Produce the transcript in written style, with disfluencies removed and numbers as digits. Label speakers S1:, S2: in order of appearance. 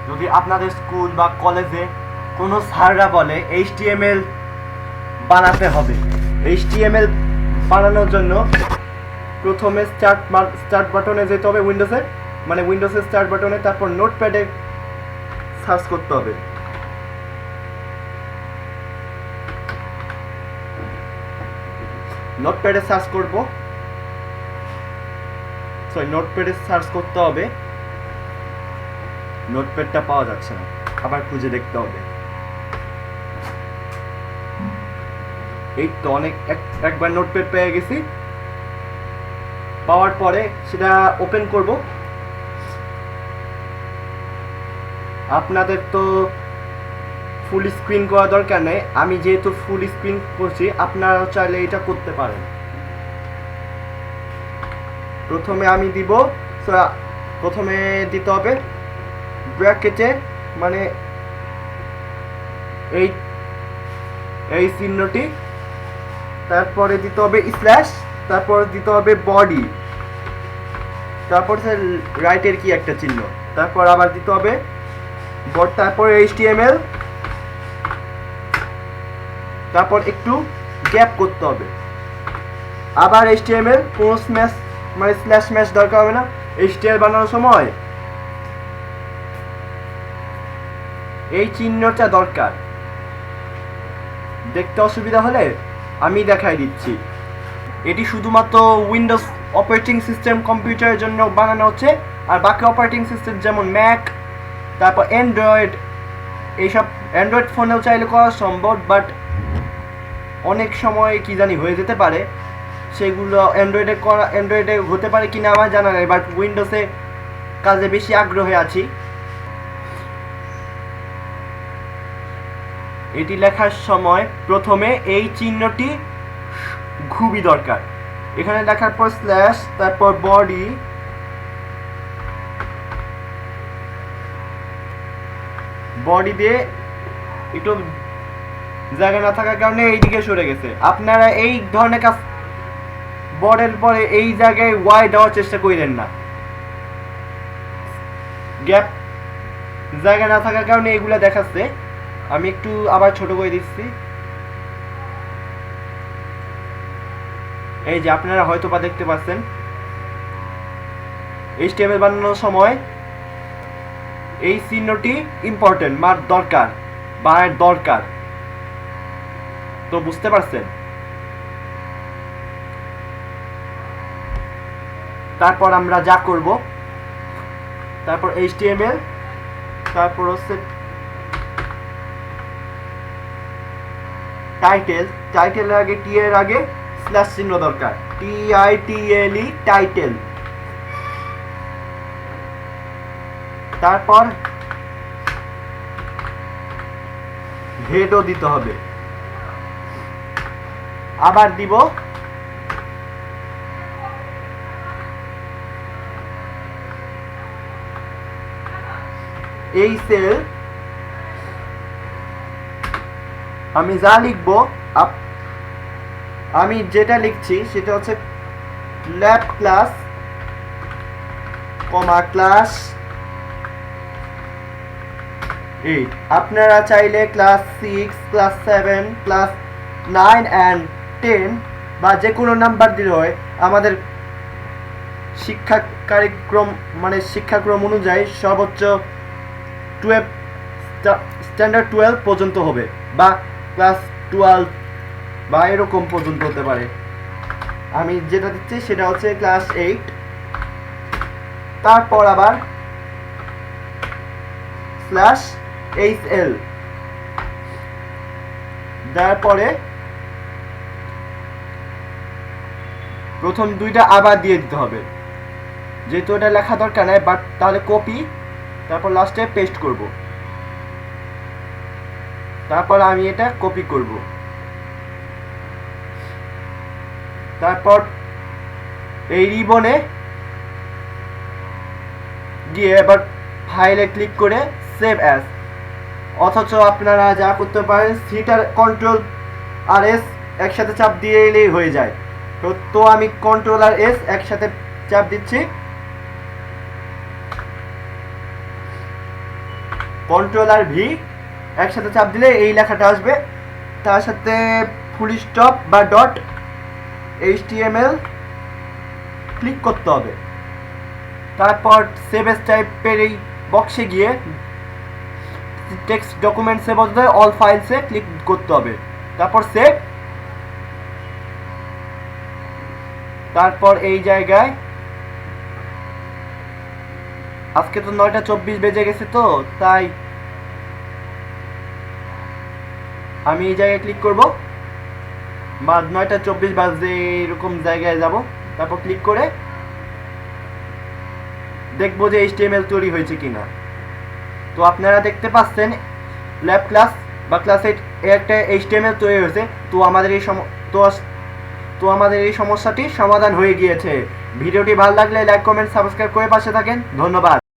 S1: যদি আপনাদের স্কুল বা কলেজে কোনো স্যাররা বলে HTML বানাতে হবে, HTML বানানোর জন্য প্রথমে স্টার্ট বাটনে যেতে হবে, উইন্ডোজের স্টার্ট বাটনে, তারপর নোটপ্যাডে সার্চ করতে হবে। নোটপ্যাডে সার্চ করতে হবে। নোটপ্যাডটা পাওয়া যাচ্ছে না, আবার খুঁজে দেখতে হবে। এই তো একবার নোটপ্যাড পেয়ে গেছি। পাওয়ার পরে সেটা ওপেন করব। আপনাদের তো ফুল স্ক্রিন করা দরকার নেই, আমি যেহেতু ফুল স্ক্রিন করছি, আপনারা চাইলে এটা করতে পারেন। প্রথমে দিতে হবে ব্র্যাকেটে, মানে এই চিহ্নটি, তারপরে দিতে হবে স্ল্যাশ, তারপর দিতে হবে বডি, তারপর রাইটের কি একটা চিহ্ন, তারপর আবার দিতে হবে তারপর HTML, তারপর একটু গ্যাপ করতে হবে, আবার HTML, কোনো স্ল্যাশ ম্যাশ দরকার হবে না। HTML বানানোর সময় এই চিহ্নটা দরকার। দেখতে অসুবিধা হলে আমি দেখাই দিচ্ছি। এটি শুধুমাত্র উইন্ডোজ অপারেটিং সিস্টেম কম্পিউটারের জন্য বানানো হচ্ছে, আর বাকি অপারেটিং সিস্টেম যেমন ম্যাক, তারপর অ্যান্ড্রয়েড, এইসব অ্যান্ড্রয়েড ফোনেও চাইলে করা সম্ভব, বাট অনেক সময় কি জানি হয়ে যেতে পারে, সেগুলো অ্যান্ড্রয়েডে হতে পারে কিনা আমার জানা নেই, বাট উইন্ডোজে কাজে বেশি আগ্রহী আছি। এটি লেখার সময় প্রথমে এই চিহ্নটি খুবই দরকার। এখানে লেখার পর স্ল্যাশ, তারপর বডি দিয়ে একটু জায়গা না থাকার কারণে এইদিকে সরে গেছে। আপনারা এই ধরনের কাজ বর্ডের পরে এই জায়গায় ওয়াই দেওয়ার চেষ্টা করেন না, গ্যাপ জায়গা না থাকার কারণে এগুলা দেখাচ্ছে। আমি একটু আবার ছোট করে দিচ্ছি। এই যে আপনারা হয়তো বা দেখতে পাচ্ছেন, HTML বানানোর সময় এই চিহ্নটি ইম্পর্টেন্ট, দরকার, তো বুঝতে পারছেন। তারপর আমরা যা করব, তারপর HTML, তারপর হচ্ছে টাইটেলের আগে, টি এর আগে স্ল্যাশ চিহ্ন দরকার, TITLE, টাইটেল। তারপর হেডও দিতে হবে, আবার দিব এই সেল। আমি যা লিখবো, আমি যেটা লিখছি সেটা হচ্ছে ল্যাব ক্লাস, ক্লাস 8। আপনারা চাইলে ক্লাস 6, ক্লাস 7, ক্লাস 9 and 10 বা যে কোনো নাম্বার দিলে হয়। আমাদের শিক্ষাক্রম অনুযায়ী সর্বোচ্চ স্ট্যান্ডার্ড 12 পর্যন্ত হবে, বা ক্লাস 12 বা এরকম পর্যন্ত হতে পারে। আমি যেটা দিচ্ছি সেটা হচ্ছে ক্লাস 8। তারপর আবার স্ল্যাশ HL, তারপরে প্রথম দুইটা আবার দিয়ে দিতে হবে, যেহেতু এটা লেখা দরকার নাই, বাট তাহলে কপি, তারপর লাস্টে পেস্ট করব। তারপর আমি এটা কপি করব, তারপর এই রিবনে গিয়ে এবার ফাইলে ক্লিক করে সেভ অ্যাজ। অথচ আপনারা যা করতে পারেন, Ctrl আর S একসাথে চাপ দিয়ে এলেই হয়ে যায়। তো আমি Ctrl আর S একসাথে চাপ দিচ্ছি। কন্ট্রোলার ভি একসাথে চাপ দিলে এই লেখাটা আসবে, তার সাথে ফুল স্টপ বা ডট HTML ক্লিক করতে হবে। তারপর সেভ এস টাইপের এই বক্সে গিয়ে টেক্সট ডকুমেন্টসে বলতে অল ফাইলসে ক্লিক করতে হবে, তারপর সেভ। তারপর এই জায়গায় আজকে তো 9:24 বেজে গেছে, তো তাই আমি এই জায়গায় ক্লিক করব, বা 9:24 বাজে এরকম জায়গায় যাব। তারপর ক্লিক করে দেখবো যে HTML তৈরি হয়েছে কিনা। তো আপনারা দেখতে পাচ্ছেন ল্যাব ক্লাস বা ক্লাস 8 একটা HTML তৈরি হয়েছে। তো আমাদের এই সমস্যাটি সমাধান হয়ে গিয়েছে। ভিডিওটি ভালো লাগলে লাইক, কমেন্ট, সাবস্ক্রাইব করে পাশে থাকেন। ধন্যবাদ।